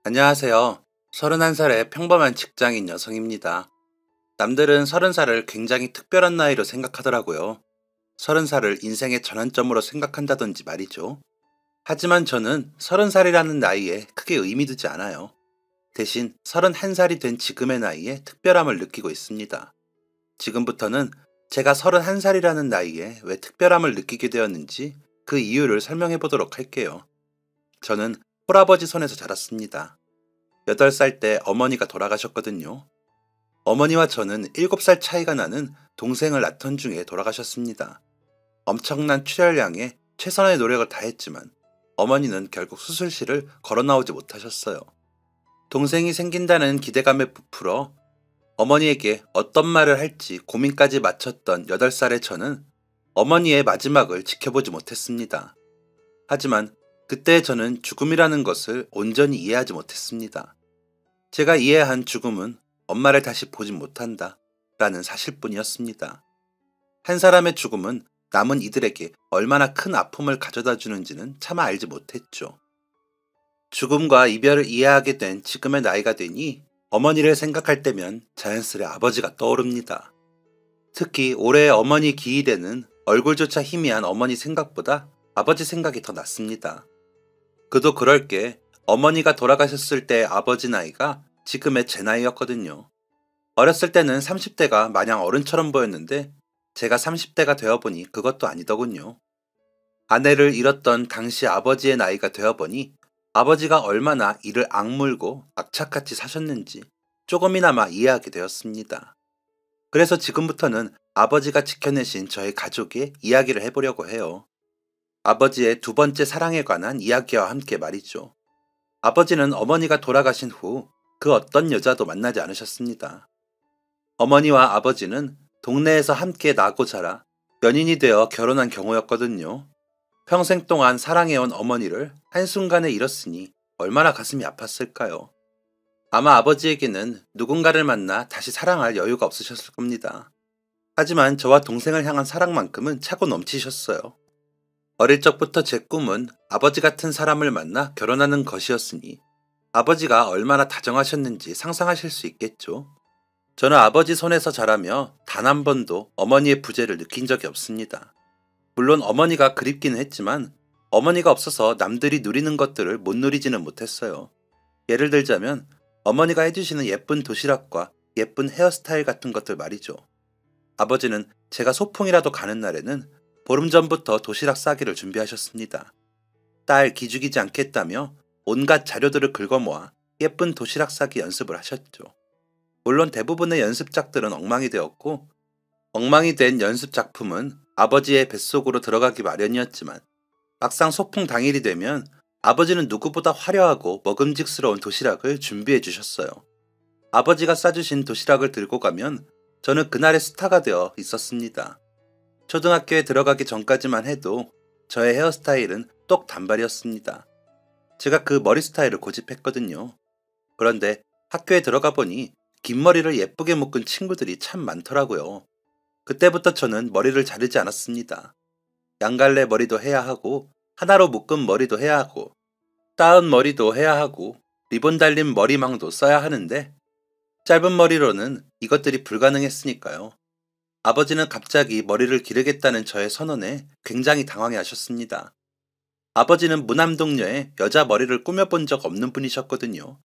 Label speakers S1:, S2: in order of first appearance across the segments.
S1: 안녕하세요. 31살의 평범한 직장인 여성입니다. 남들은 30살을 굉장히 특별한 나이로 생각하더라고요. 30살을 인생의 전환점으로 생각한다든지 말이죠. 하지만 저는 30살이라는 나이에 크게 의미 두지 않아요. 대신 31살이 된 지금의 나이에 특별함을 느끼고 있습니다. 지금부터는 제가 31살이라는 나이에 왜 특별함을 느끼게 되었는지 그 이유를 설명해 보도록 할게요. 저는 홀아버지 손에서 자랐습니다. 8살 때 어머니가 돌아가셨거든요. 어머니와 저는 7살 차이가 나는 동생을 낳던 중에 돌아가셨습니다. 엄청난 출혈량에 최선의 노력을 다했지만 어머니는 결국 수술실을 걸어 나오지 못하셨어요. 동생이 생긴다는 기대감에 부풀어 어머니에게 어떤 말을 할지 고민까지 마쳤던 8살의 저는 어머니의 마지막을 지켜보지 못했습니다. 하지만 그때 저는 죽음이라는 것을 온전히 이해하지 못했습니다. 제가 이해한 죽음은 엄마를 다시 보지 못한다 라는 사실뿐이었습니다. 한 사람의 죽음은 남은 이들에게 얼마나 큰 아픔을 가져다 주는지는 차마 알지 못했죠. 죽음과 이별을 이해하게 된 지금의 나이가 되니 어머니를 생각할 때면 자연스레 아버지가 떠오릅니다. 특히 올해 어머니 기일에는 얼굴조차 희미한 어머니 생각보다 아버지 생각이 더 낫습니다. 그도 그럴 게 어머니가 돌아가셨을 때 아버지 나이가 지금의 제 나이였거든요. 어렸을 때는 30대가 마냥 어른처럼 보였는데 제가 30대가 되어보니 그것도 아니더군요. 아내를 잃었던 당시 아버지의 나이가 되어보니 아버지가 얼마나 이를 악물고 악착같이 사셨는지 조금이나마 이해하게 되었습니다. 그래서 지금부터는 아버지가 지켜내신 저의 가족의 이야기를 해보려고 해요. 아버지의 두 번째 사랑에 관한 이야기와 함께 말이죠. 아버지는 어머니가 돌아가신 후 그 어떤 여자도 만나지 않으셨습니다. 어머니와 아버지는 동네에서 함께 나고 자라 연인이 되어 결혼한 경우였거든요. 평생 동안 사랑해온 어머니를 한순간에 잃었으니 얼마나 가슴이 아팠을까요? 아마 아버지에게는 누군가를 만나 다시 사랑할 여유가 없으셨을 겁니다. 하지만 저와 동생을 향한 사랑만큼은 차고 넘치셨어요. 어릴 적부터 제 꿈은 아버지 같은 사람을 만나 결혼하는 것이었으니 아버지가 얼마나 다정하셨는지 상상하실 수 있겠죠. 저는 아버지 손에서 자라며 단 한 번도 어머니의 부재를 느낀 적이 없습니다. 물론 어머니가 그립기는 했지만 어머니가 없어서 남들이 누리는 것들을 못 누리지는 못했어요. 예를 들자면 어머니가 해주시는 예쁜 도시락과 예쁜 헤어스타일 같은 것들 말이죠. 아버지는 제가 소풍이라도 가는 날에는 보름 전부터 도시락 싸기를 준비하셨습니다. 딸 기죽이지 않겠다며 온갖 자료들을 긁어모아 예쁜 도시락 싸기 연습을 하셨죠. 물론 대부분의 연습작들은 엉망이 되었고 엉망이 된 연습 작품은 아버지의 뱃속으로 들어가기 마련이었지만 막상 소풍 당일이 되면 아버지는 누구보다 화려하고 먹음직스러운 도시락을 준비해 주셨어요. 아버지가 싸주신 도시락을 들고 가면 저는 그날의 스타가 되어 있었습니다. 초등학교에 들어가기 전까지만 해도 저의 헤어스타일은 똑 단발이었습니다. 제가 그 머리 스타일을 고집했거든요. 그런데 학교에 들어가 보니 긴 머리를 예쁘게 묶은 친구들이 참 많더라고요. 그때부터 저는 머리를 자르지 않았습니다. 양갈래 머리도 해야 하고 하나로 묶은 머리도 해야 하고 따은 머리도 해야 하고 리본 달린 머리망도 써야 하는데 짧은 머리로는 이것들이 불가능했으니까요. 아버지는 갑자기 머리를 기르겠다는 저의 선언에 굉장히 당황해 하셨습니다. 아버지는 무남동녀의 여자 머리를 꾸며본 적 없는 분이셨거든요.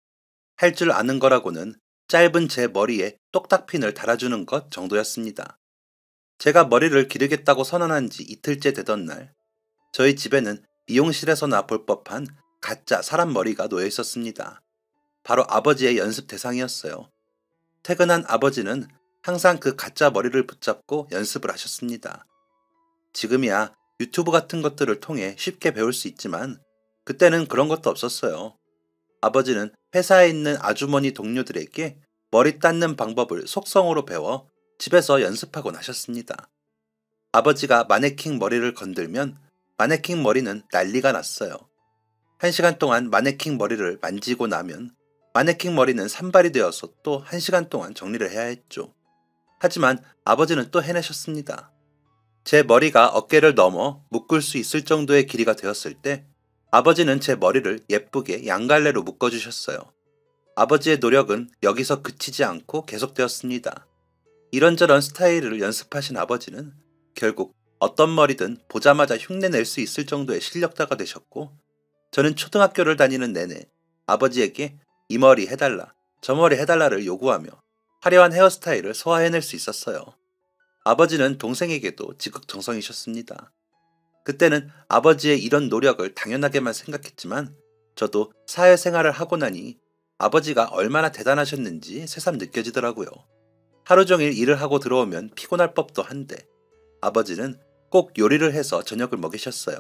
S1: 할 줄 아는 거라고는 짧은 제 머리에 똑딱핀을 달아주는 것 정도였습니다. 제가 머리를 기르겠다고 선언한 지 이틀째 되던 날, 저희 집에는 미용실에서나 볼 법한 가짜 사람 머리가 놓여 있었습니다. 바로 아버지의 연습 대상이었어요. 퇴근한 아버지는 항상 그 가짜 머리를 붙잡고 연습을 하셨습니다. 지금이야 유튜브 같은 것들을 통해 쉽게 배울 수 있지만 그때는 그런 것도 없었어요. 아버지는 회사에 있는 아주머니 동료들에게 머리 닦는 방법을 속성으로 배워 집에서 연습하곤 하셨습니다. 아버지가 마네킹 머리를 건들면 마네킹 머리는 난리가 났어요. 1시간 동안 마네킹 머리를 만지고 나면 마네킹 머리는 산발이 되어서 또 1시간 동안 정리를 해야 했죠. 하지만 아버지는 또 해내셨습니다. 제 머리가 어깨를 넘어 묶을 수 있을 정도의 길이가 되었을 때 아버지는 제 머리를 예쁘게 양갈래로 묶어주셨어요. 아버지의 노력은 여기서 그치지 않고 계속되었습니다. 이런저런 스타일을 연습하신 아버지는 결국 어떤 머리든 보자마자 흉내낼 수 있을 정도의 실력자가 되셨고, 저는 초등학교를 다니는 내내 아버지에게 이 머리 해달라, 저 머리 해달라를 요구하며 화려한 헤어스타일을 소화해낼 수 있었어요. 아버지는 동생에게도 지극정성이셨습니다. 그때는 아버지의 이런 노력을 당연하게만 생각했지만, 저도 사회생활을 하고 나니 아버지가 얼마나 대단하셨는지 새삼 느껴지더라고요. 하루 종일 일을 하고 들어오면 피곤할 법도 한데 아버지는 꼭 요리를 해서 저녁을 먹이셨어요.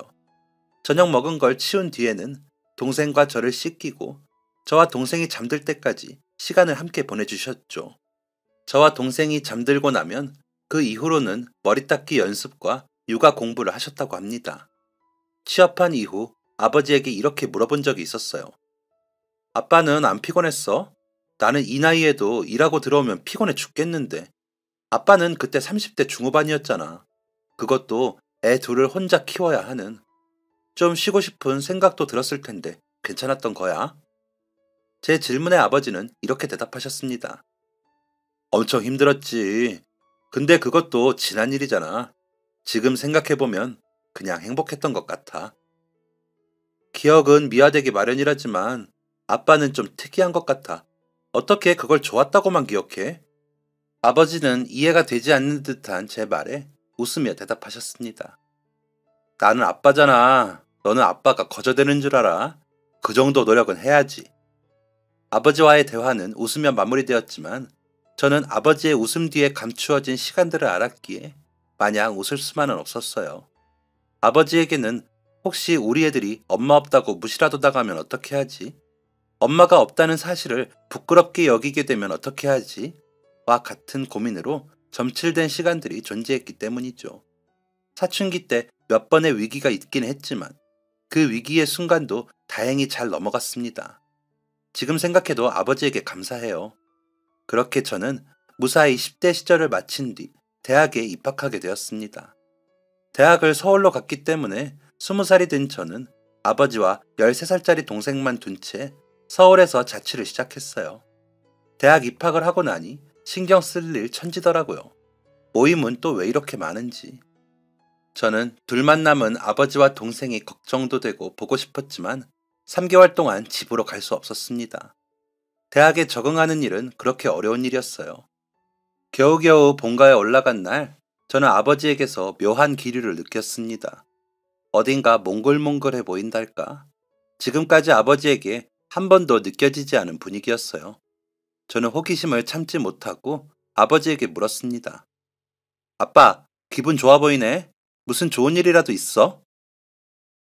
S1: 저녁 먹은 걸 치운 뒤에는 동생과 저를 씻기고 저와 동생이 잠들 때까지 시간을 함께 보내주셨죠. 저와 동생이 잠들고 나면 그 이후로는 머리 닦기 연습과 육아 공부를 하셨다고 합니다. 취업한 이후 아버지에게 이렇게 물어본 적이 있었어요. 아빠는 안 피곤했어? 나는 이 나이에도 일하고 들어오면 피곤해 죽겠는데. 아빠는 그때 30대 중후반이었잖아. 그것도 애 둘을 혼자 키워야 하는. 좀 쉬고 싶은 생각도 들었을 텐데 괜찮았던 거야? 제 질문에 아버지는 이렇게 대답하셨습니다. 엄청 힘들었지. 근데 그것도 지난 일이잖아. 지금 생각해보면 그냥 행복했던 것 같아. 기억은 미화되기 마련이라지만 아빠는 좀 특이한 것 같아. 어떻게 그걸 좋았다고만 기억해? 아버지는 이해가 되지 않는 듯한 제 말에 웃으며 대답하셨습니다. 나는 아빠잖아. 너는 아빠가 거저되는 줄 알아? 그 정도 노력은 해야지. 아버지와의 대화는 웃으며 마무리되었지만 저는 아버지의 웃음 뒤에 감추어진 시간들을 알았기에 마냥 웃을 수만은 없었어요. 아버지에게는 혹시 우리 애들이 엄마 없다고 무시라도 당하면 어떻게 하지? 엄마가 없다는 사실을 부끄럽게 여기게 되면 어떻게 하지? 와 같은 고민으로 점칠된 시간들이 존재했기 때문이죠. 사춘기 때 몇 번의 위기가 있긴 했지만 그 위기의 순간도 다행히 잘 넘어갔습니다. 지금 생각해도 아버지에게 감사해요. 그렇게 저는 무사히 10대 시절을 마친 뒤 대학에 입학하게 되었습니다. 대학을 서울로 갔기 때문에 20살이 된 저는 아버지와 13살짜리 동생만 둔 채 서울에서 자취를 시작했어요. 대학 입학을 하고 나니 신경 쓸 일 천지더라고요. 모임은 또 왜 이렇게 많은지. 저는 둘만 남은 아버지와 동생이 걱정도 되고 보고 싶었지만 3개월 동안 집으로 갈 수 없었습니다. 대학에 적응하는 일은 그렇게 어려운 일이었어요. 겨우겨우 본가에 올라간 날, 저는 아버지에게서 묘한 기류를 느꼈습니다. 어딘가 몽글몽글해 보인달까? 지금까지 아버지에게 한 번도 느껴지지 않은 분위기였어요. 저는 호기심을 참지 못하고 아버지에게 물었습니다. 아빠, 기분 좋아 보이네? 무슨 좋은 일이라도 있어?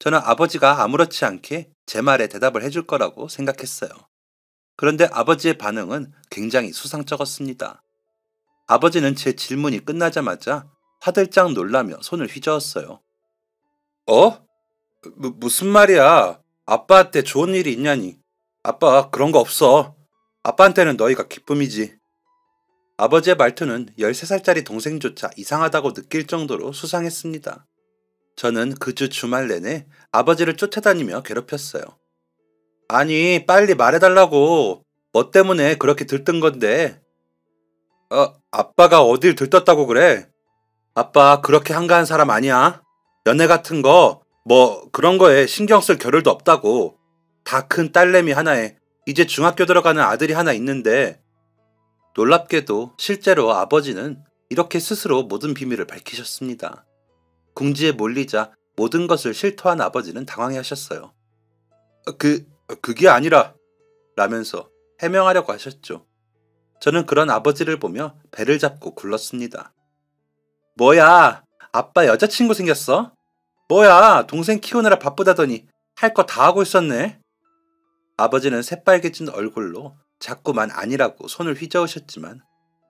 S1: 저는 아버지가 아무렇지 않게 제 말에 대답을 해줄 거라고 생각했어요. 그런데 아버지의 반응은 굉장히 수상쩍었습니다. 아버지는 제 질문이 끝나자마자 화들짝 놀라며 손을 휘저었어요. 어? 무슨 말이야? 아빠한테 좋은 일이 있냐니. 아빠 그런 거 없어. 아빠한테는 너희가 기쁨이지. 아버지의 말투는 13살짜리 동생조차 이상하다고 느낄 정도로 수상했습니다. 저는 그 주 주말 내내 아버지를 쫓아다니며 괴롭혔어요. 아니, 빨리 말해달라고. 뭐 때문에 그렇게 들뜬 건데. 아빠가 어딜 들떴다고 그래? 아빠 그렇게 한가한 사람 아니야. 연애 같은 거, 뭐 그런 거에 신경 쓸 겨를도 없다고. 다 큰 딸내미 하나에 이제 중학교 들어가는 아들이 하나 있는데. 놀랍게도 실제로 아버지는 이렇게 스스로 모든 비밀을 밝히셨습니다. 궁지에 몰리자 모든 것을 실토한 아버지는 당황해하셨어요. 그게 아니라 라면서 해명하려고 하셨죠. 저는 그런 아버지를 보며 배를 잡고 굴렀습니다. 뭐야, 아빠 여자친구 생겼어? 뭐야, 동생 키우느라 바쁘다더니 할 거 다 하고 있었네? 아버지는 새빨개진 얼굴로 자꾸만 아니라고 손을 휘저으셨지만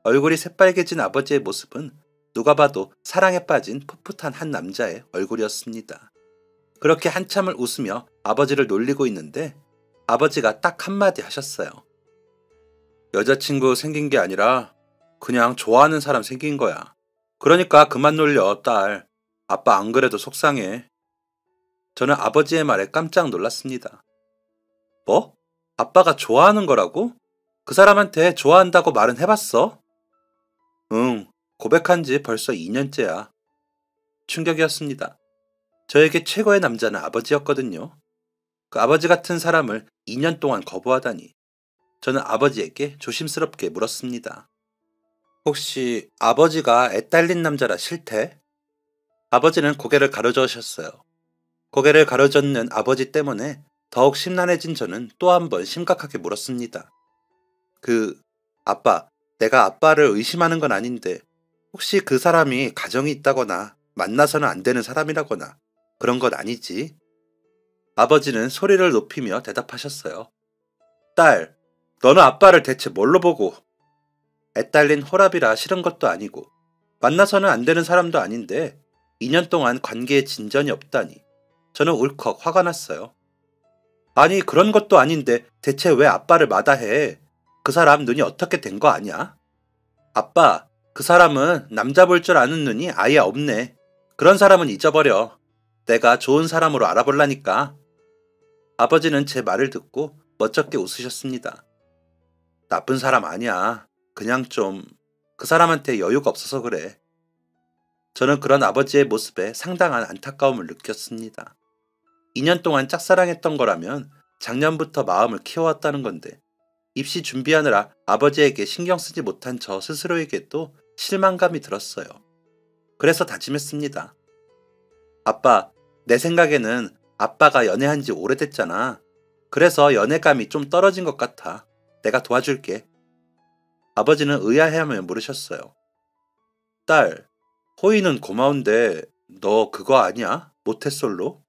S1: 얼굴이 새빨개진 아버지의 모습은 누가 봐도 사랑에 빠진 풋풋한 한 남자의 얼굴이었습니다. 그렇게 한참을 웃으며 아버지를 놀리고 있는데 아버지가 딱 한마디 하셨어요. 여자친구 생긴 게 아니라 그냥 좋아하는 사람 생긴 거야. 그러니까 그만 놀려, 딸. 아빠 안 그래도 속상해. 저는 아버지의 말에 깜짝 놀랐습니다. 뭐? 아빠가 좋아하는 거라고? 그 사람한테 좋아한다고 말은 해봤어? 응, 고백한 지 벌써 2년째야. 충격이었습니다. 저에게 최고의 남자는 아버지였거든요. 그 아버지 같은 사람을 2년 동안 거부하다니. 저는 아버지에게 조심스럽게 물었습니다. 혹시 아버지가 애딸린 남자라 싫대? 아버지는 고개를 가로저으셨어요. 고개를 가로젓는 아버지 때문에 더욱 심란해진 저는 또 한 번 심각하게 물었습니다. 아빠, 내가 아빠를 의심하는 건 아닌데 혹시 그 사람이 가정이 있다거나 만나서는 안 되는 사람이라거나 그런 건 아니지? 아버지는 소리를 높이며 대답하셨어요. 딸, 너는 아빠를 대체 뭘로 보고? 애딸린 호랍이라 싫은 것도 아니고 만나서는 안 되는 사람도 아닌데 2년 동안 관계에 진전이 없다니 저는 울컥 화가 났어요. 아니 그런 것도 아닌데 대체 왜 아빠를 마다해? 그 사람 눈이 어떻게 된 거 아니야? 아빠, 그 사람은 남자 볼 줄 아는 눈이 아예 없네. 그런 사람은 잊어버려. 내가 좋은 사람으로 알아볼라니까. 아버지는 제 말을 듣고 멋쩍게 웃으셨습니다. 나쁜 사람 아니야. 그냥 좀 그 사람한테 여유가 없어서 그래. 저는 그런 아버지의 모습에 상당한 안타까움을 느꼈습니다. 2년 동안 짝사랑했던 거라면 작년부터 마음을 키워왔다는 건데 입시 준비하느라 아버지에게 신경 쓰지 못한 저 스스로에게도 실망감이 들었어요. 그래서 다짐했습니다. 아빠, 내 생각에는 아빠가 연애한 지 오래됐잖아. 그래서 연애감이 좀 떨어진 것 같아. 내가 도와줄게. 아버지는 의아해하며 물으셨어요. 딸, 호의는 고마운데 너 그거 아니야? 모태솔로?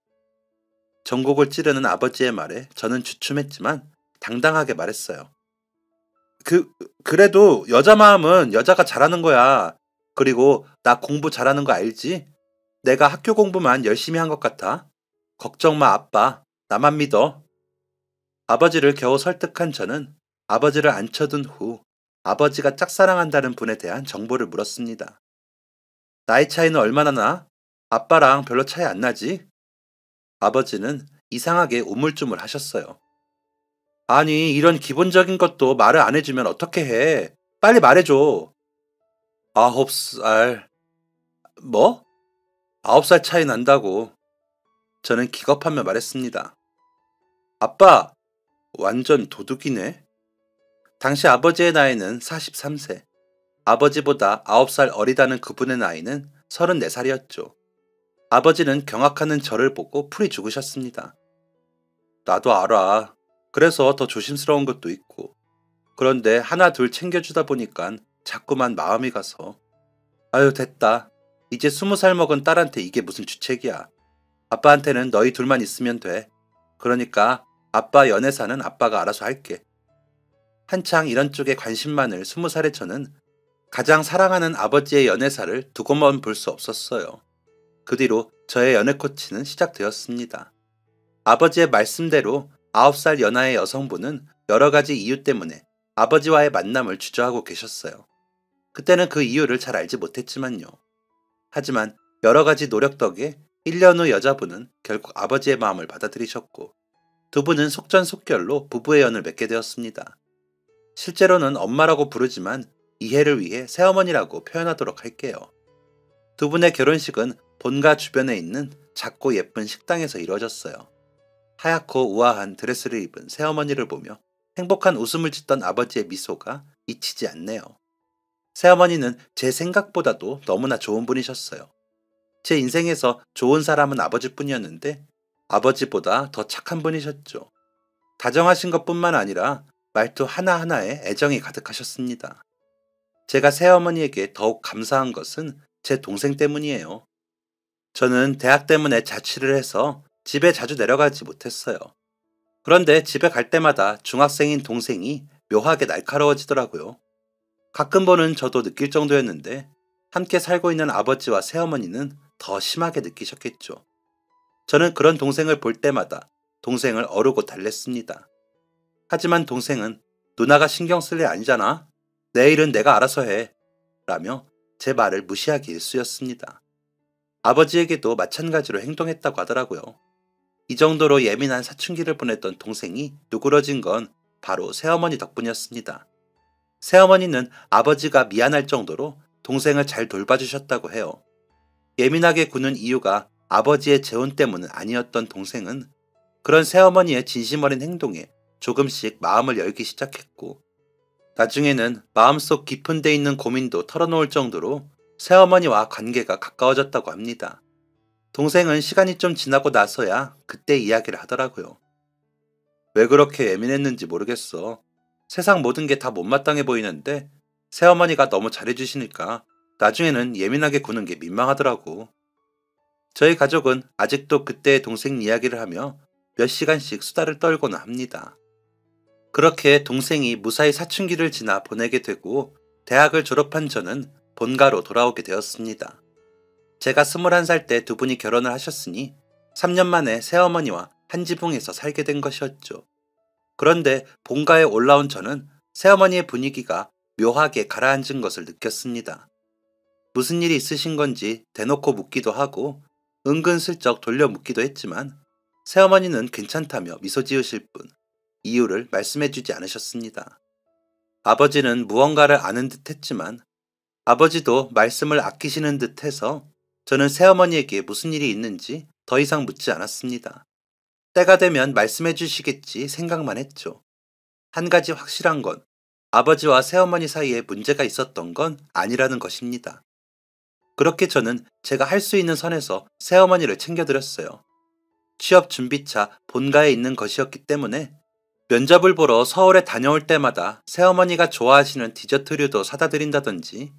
S1: 전곡을 찌르는 아버지의 말에 저는 주춤했지만 당당하게 말했어요. 그래도 여자 마음은 여자가 잘하는 거야. 그리고 나 공부 잘하는 거 알지? 내가 학교 공부만 열심히 한 것 같아. 걱정 마, 아빠. 나만 믿어. 아버지를 겨우 설득한 저는 아버지를 앉혀둔 후 아버지가 짝사랑한다는 분에 대한 정보를 물었습니다. 나이 차이는 얼마나 나? 아빠랑 별로 차이 안 나지? 아버지는 이상하게 우물쭈물 하셨어요. 아니, 이런 기본적인 것도 말을 안 해주면 어떻게 해? 빨리 말해줘. 9살. 뭐? 9살 차이 난다고. 저는 기겁하며 말했습니다. 아빠, 완전 도둑이네. 당시 아버지의 나이는 43세. 아버지보다 9살 어리다는 그분의 나이는 34살이었죠. 아버지는 경악하는 저를 보고 풀이 죽으셨습니다. 나도 알아. 그래서 더 조심스러운 것도 있고. 그런데 하나 둘 챙겨주다 보니까 자꾸만 마음이 가서. 아유 됐다. 이제 20살 먹은 딸한테 이게 무슨 주책이야. 아빠한테는 너희 둘만 있으면 돼. 그러니까 아빠 연애사는 아빠가 알아서 할게. 한창 이런 쪽에 관심 많을 20살의 저는 가장 사랑하는 아버지의 연애사를 두고만 볼 수 없었어요. 그 뒤로 저의 연애 코치는 시작되었습니다. 아버지의 말씀대로 9살 연하의 여성분은 여러 가지 이유 때문에 아버지와의 만남을 주저하고 계셨어요. 그때는 그 이유를 잘 알지 못했지만요. 하지만 여러 가지 노력 덕에 1년 후 여자분은 결국 아버지의 마음을 받아들이셨고 두 분은 속전속결로 부부의 연을 맺게 되었습니다. 실제로는 엄마라고 부르지만 이해를 위해 새어머니라고 표현하도록 할게요. 두 분의 결혼식은 본가 주변에 있는 작고 예쁜 식당에서 이루어졌어요. 하얗고 우아한 드레스를 입은 새어머니를 보며 행복한 웃음을 짓던 아버지의 미소가 잊히지 않네요. 새어머니는 제 생각보다도 너무나 좋은 분이셨어요. 제 인생에서 좋은 사람은 아버지뿐이었는데 아버지보다 더 착한 분이셨죠. 다정하신 것뿐만 아니라 말투 하나하나에 애정이 가득하셨습니다. 제가 새어머니에게 더욱 감사한 것은 제 동생 때문이에요. 저는 대학 때문에 자취를 해서 집에 자주 내려가지 못했어요. 그런데 집에 갈 때마다 중학생인 동생이 묘하게 날카로워지더라고요. 가끔 보는 저도 느낄 정도였는데 함께 살고 있는 아버지와 새어머니는 더 심하게 느끼셨겠죠. 저는 그런 동생을 볼 때마다 동생을 어르고 달랬습니다. 하지만 동생은 누나가 신경 쓸 일 아니잖아. 내 일은 내가 알아서 해. 라며 제 말을 무시하기 일쑤였습니다. 아버지에게도 마찬가지로 행동했다고 하더라고요. 이 정도로 예민한 사춘기를 보냈던 동생이 누그러진 건 바로 새어머니 덕분이었습니다. 새어머니는 아버지가 미안할 정도로 동생을 잘 돌봐주셨다고 해요. 예민하게 구는 이유가 아버지의 재혼 때문은 아니었던 동생은 그런 새어머니의 진심 어린 행동에 조금씩 마음을 열기 시작했고, 나중에는 마음속 깊은 데 있는 고민도 털어놓을 정도로 새어머니와 관계가 가까워졌다고 합니다. 동생은 시간이 좀 지나고 나서야 그때 이야기를 하더라고요. 왜 그렇게 예민했는지 모르겠어. 세상 모든 게 다 못마땅해 보이는데 새어머니가 너무 잘해주시니까 나중에는 예민하게 구는 게 민망하더라고. 저희 가족은 아직도 그때의 동생 이야기를 하며 몇 시간씩 수다를 떨곤 합니다. 그렇게 동생이 무사히 사춘기를 지나 보내게 되고 대학을 졸업한 저는 본가로 돌아오게 되었습니다. 제가 21살 때 두 분이 결혼을 하셨으니 3년 만에 새어머니와 한 지붕에서 살게 된 것이었죠. 그런데 본가에 올라온 저는 새어머니의 분위기가 묘하게 가라앉은 것을 느꼈습니다. 무슨 일이 있으신 건지 대놓고 묻기도 하고 은근슬쩍 돌려 묻기도 했지만 새어머니는 괜찮다며 미소 지으실 뿐 이유를 말씀해주지 않으셨습니다. 아버지는 무언가를 아는 듯 했지만 아버지도 말씀을 아끼시는 듯 해서 저는 새어머니에게 무슨 일이 있는지 더 이상 묻지 않았습니다. 때가 되면 말씀해 주시겠지 생각만 했죠. 한 가지 확실한 건 아버지와 새어머니 사이에 문제가 있었던 건 아니라는 것입니다. 그렇게 저는 제가 할 수 있는 선에서 새어머니를 챙겨드렸어요. 취업 준비차 본가에 있는 것이었기 때문에 면접을 보러 서울에 다녀올 때마다 새어머니가 좋아하시는 디저트류도 사다 드린다든지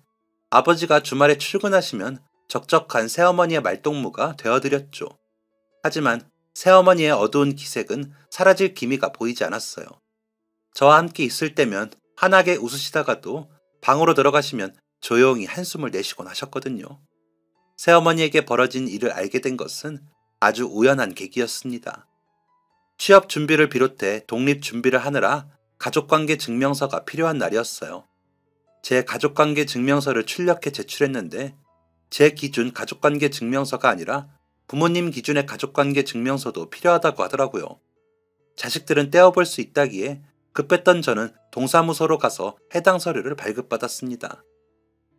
S1: 아버지가 주말에 출근하시면 적적한 새어머니의 말동무가 되어드렸죠. 하지만 새어머니의 어두운 기색은 사라질 기미가 보이지 않았어요. 저와 함께 있을 때면 환하게 웃으시다가도 방으로 들어가시면 조용히 한숨을 내쉬곤 하셨거든요. 새어머니에게 벌어진 일을 알게 된 것은 아주 우연한 계기였습니다. 취업 준비를 비롯해 독립 준비를 하느라 가족관계 증명서가 필요한 날이었어요. 제 가족관계 증명서를 출력해 제출했는데 제 기준 가족관계 증명서가 아니라 부모님 기준의 가족관계 증명서도 필요하다고 하더라고요. 자식들은 떼어볼 수 있다기에 급했던 저는 동사무소로 가서 해당 서류를 발급받았습니다.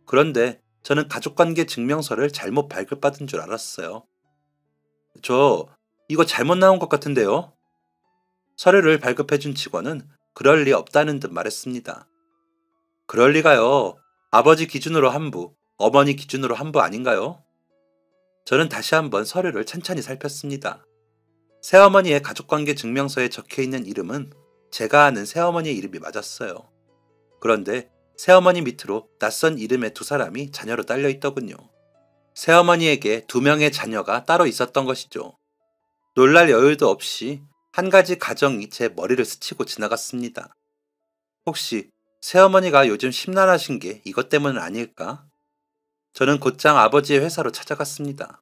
S1: 그런데 저는 가족관계 증명서를 잘못 발급받은 줄 알았어요. 저 이거 잘못 나온 것 같은데요? 서류를 발급해준 직원은 그럴 리 없다는 듯 말했습니다. 그럴 리가요. 아버지 기준으로 한 부, 어머니 기준으로 한 부 아닌가요? 저는 다시 한번 서류를 찬찬히 살폈습니다. 새어머니의 가족관계 증명서에 적혀있는 이름은 제가 아는 새어머니의 이름이 맞았어요. 그런데 새어머니 밑으로 낯선 이름의 두 사람이 자녀로 딸려 있더군요. 새어머니에게 2명의 자녀가 따로 있었던 것이죠. 놀랄 여유도 없이 한 가지 가정이 제 머리를 스치고 지나갔습니다. 혹시 새어머니가 요즘 심란하신 게 이것 때문은 아닐까? 저는 곧장 아버지의 회사로 찾아갔습니다.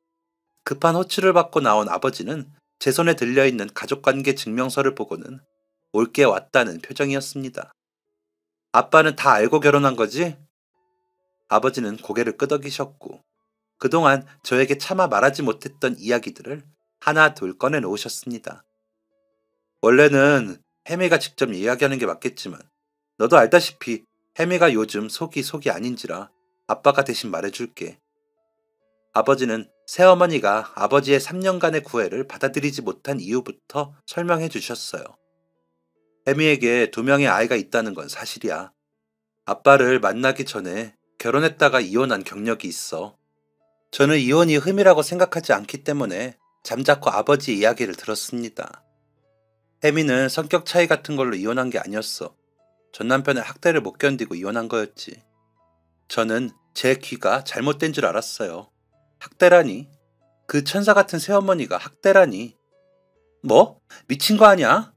S1: 급한 호출을 받고 나온 아버지는 제 손에 들려있는 가족관계 증명서를 보고는 올게 왔다는 표정이었습니다. 아빠는 다 알고 결혼한 거지? 아버지는 고개를 끄덕이셨고 그동안 저에게 차마 말하지 못했던 이야기들을 하나 둘 꺼내놓으셨습니다. 원래는 혜미가 직접 이야기하는 게 맞겠지만 너도 알다시피 혜미가 요즘 속이 아닌지라 아빠가 대신 말해줄게. 아버지는 새어머니가 아버지의 3년간의 구애를 받아들이지 못한 이유부터 설명해 주셨어요. 혜미에게 2명의 아이가 있다는 건 사실이야. 아빠를 만나기 전에 결혼했다가 이혼한 경력이 있어. 저는 이혼이 흠이라고 생각하지 않기 때문에 잠자코 아버지의 이야기를 들었습니다. 혜미는 성격 차이 같은 걸로 이혼한 게 아니었어. 전 남편의 학대를 못 견디고 이혼한 거였지. 저는 제 귀가 잘못된 줄 알았어요. 학대라니? 그 천사 같은 새어머니가 학대라니? 뭐? 미친 거 아니야?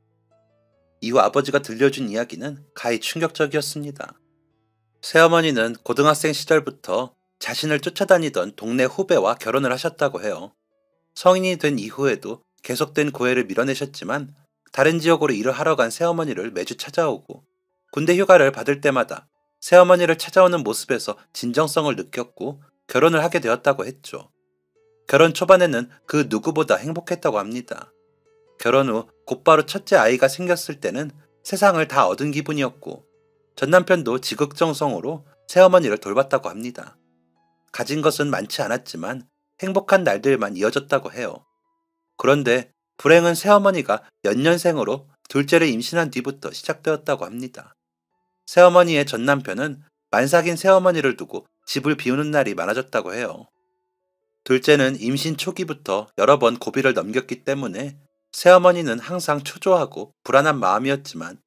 S1: 이후 아버지가 들려준 이야기는 가히 충격적이었습니다. 새어머니는 고등학생 시절부터 자신을 쫓아다니던 동네 후배와 결혼을 하셨다고 해요. 성인이 된 이후에도 계속된 고해를 밀어내셨지만 다른 지역으로 일을 하러 간 새어머니를 매주 찾아오고 군대 휴가를 받을 때마다 새어머니를 찾아오는 모습에서 진정성을 느꼈고 결혼을 하게 되었다고 했죠. 결혼 초반에는 그 누구보다 행복했다고 합니다. 결혼 후 곧바로 첫째 아이가 생겼을 때는 세상을 다 얻은 기분이었고 전 남편도 지극정성으로 새어머니를 돌봤다고 합니다. 가진 것은 많지 않았지만 행복한 날들만 이어졌다고 해요. 그런데 불행은 새어머니가 연년생으로 둘째를 임신한 뒤부터 시작되었다고 합니다. 새어머니의 전 남편은 만삭인 새어머니를 두고 집을 비우는 날이 많아졌다고 해요. 둘째는 임신 초기부터 여러 번 고비를 넘겼기 때문에 새어머니는 항상 초조하고 불안한 마음이었지만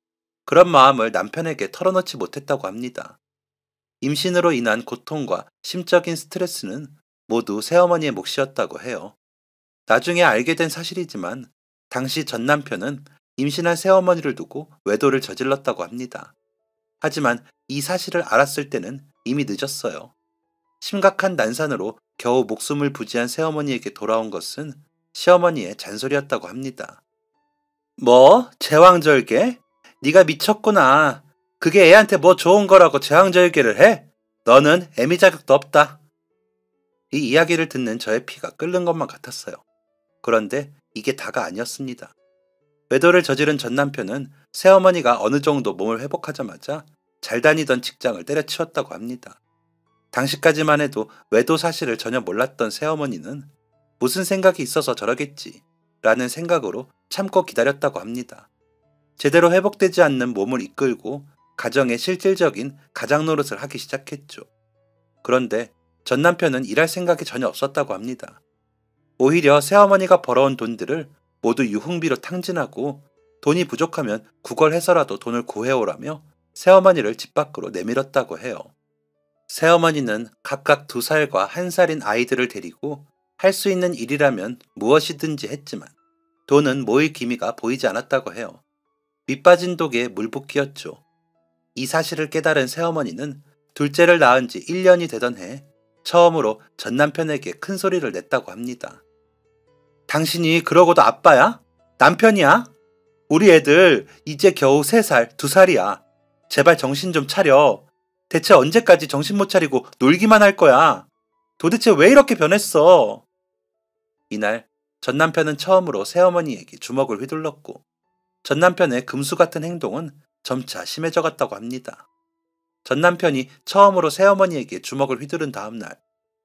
S1: 그런 마음을 남편에게 털어놓지 못했다고 합니다. 임신으로 인한 고통과 심적인 스트레스는 모두 새어머니의 몫이었다고 해요. 나중에 알게 된 사실이지만 당시 전 남편은 임신한 새어머니를 두고 외도를 저질렀다고 합니다. 하지만 이 사실을 알았을 때는 이미 늦었어요. 심각한 난산으로 겨우 목숨을 부지한 새어머니에게 돌아온 것은 시어머니의 잔소리였다고 합니다. 뭐? 제왕절개? 네가 미쳤구나. 그게 애한테 뭐 좋은 거라고 제왕절개를 해? 너는 애미 자격도 없다. 이 이야기를 듣는 저의 피가 끓는 것만 같았어요. 그런데 이게 다가 아니었습니다. 외도를 저지른 전 남편은 새어머니가 어느 정도 몸을 회복하자마자 잘 다니던 직장을 때려치웠다고 합니다. 당시까지만 해도 외도 사실을 전혀 몰랐던 새어머니는 무슨 생각이 있어서 저러겠지 라는 생각으로 참고 기다렸다고 합니다. 제대로 회복되지 않는 몸을 이끌고 가정의 실질적인 가장 노릇을 하기 시작했죠. 그런데 전 남편은 일할 생각이 전혀 없었다고 합니다. 오히려 새어머니가 벌어온 돈들을 모두 유흥비로 탕진하고 돈이 부족하면 구걸해서라도 돈을 구해오라며 새어머니를 집 밖으로 내밀었다고 해요. 새어머니는 각각 2살과 1살인 아이들을 데리고 할 수 있는 일이라면 무엇이든지 했지만 돈은 모일 기미가 보이지 않았다고 해요. 밑빠진 독에 물붓기였죠. 이 사실을 깨달은 새어머니는 둘째를 낳은 지 1년이 되던 해 처음으로 전 남편에게 큰 소리를 냈다고 합니다. 당신이 그러고도 아빠야? 남편이야? 우리 애들 이제 겨우 3살, 2살이야. 제발 정신 좀 차려. 대체 언제까지 정신 못 차리고 놀기만 할 거야? 도대체 왜 이렇게 변했어? 이날 전 남편은 처음으로 새어머니에게 주먹을 휘둘렀고 전 남편의 금수 같은 행동은 점차 심해져 갔다고 합니다. 전 남편이 처음으로 새어머니에게 주먹을 휘두른 다음 날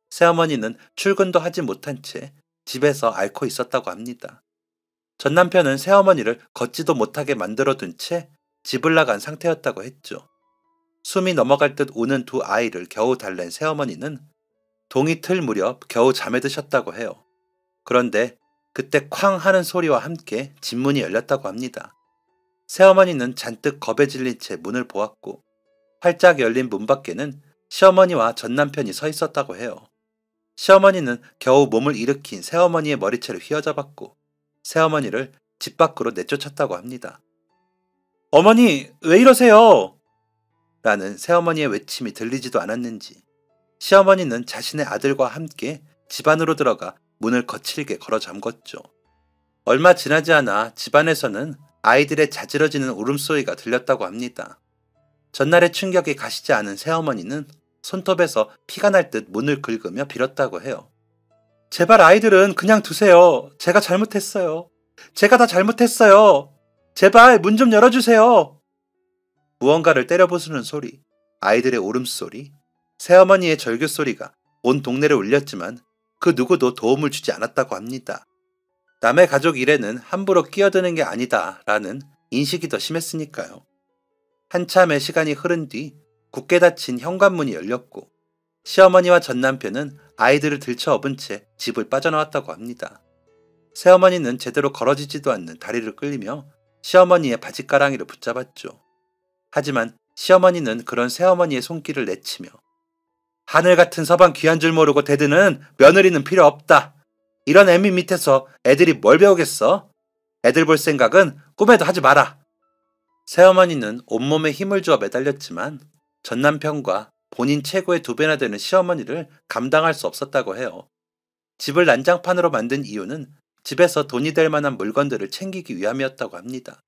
S1: 새어머니는 출근도 하지 못한 채 집에서 앓고 있었다고 합니다. 전 남편은 새어머니를 걷지도 못하게 만들어둔 채 집을 나간 상태였다고 했죠. 숨이 넘어갈 듯 우는 2 아이를 겨우 달랜 새어머니는 동이 틀 무렵 겨우 잠에 드셨다고 해요. 그런데 그때 쾅 하는 소리와 함께 집문이 열렸다고 합니다. 새어머니는 잔뜩 겁에 질린 채 문을 보았고 활짝 열린 문 밖에는 시어머니와 전 남편이 서 있었다고 해요. 시어머니는 겨우 몸을 일으킨 새어머니의 머리채를 휘어잡았고 새어머니를 집 밖으로 내쫓았다고 합니다. 어머니, 왜 이러세요? 라는 새어머니의 외침이 들리지도 않았는지 시어머니는 자신의 아들과 함께 집 안으로 들어가 문을 거칠게 걸어 잠궜죠. 얼마 지나지 않아 집안에서는 아이들의 자지러지는 울음소리가 들렸다고 합니다. 전날의 충격이 가시지 않은 새어머니는 손톱에서 피가 날 듯 문을 긁으며 빌었다고 해요. 제발 아이들은 그냥 두세요. 제가 잘못했어요. 제가 다 잘못했어요. 제발 문 좀 열어주세요. 무언가를 때려부수는 소리, 아이들의 울음소리, 새어머니의 절규소리가 온 동네를 울렸지만 그 누구도 도움을 주지 않았다고 합니다. 남의 가족 일에는 함부로 끼어드는 게 아니다 라는 인식이 더 심했으니까요. 한참의 시간이 흐른 뒤 굳게 닫힌 현관문이 열렸고 시어머니와 전 남편은 아이들을 들쳐업은 채 집을 빠져나왔다고 합니다. 새어머니는 제대로 걸어지지도 않는 다리를 끌리며 시어머니의 바짓가랑이를 붙잡았죠. 하지만 시어머니는 그런 새어머니의 손길을 내치며 하늘 같은 서방 귀한 줄 모르고 대드는 며느리는 필요 없다. 이런 애미 밑에서 애들이 뭘 배우겠어? 애들 볼 생각은 꿈에도 하지 마라. 새어머니는 온몸에 힘을 주어 매달렸지만 전 남편과 본인 최고의 2배나 되는 시어머니를 감당할 수 없었다고 해요. 집을 난장판으로 만든 이유는 집에서 돈이 될 만한 물건들을 챙기기 위함이었다고 합니다.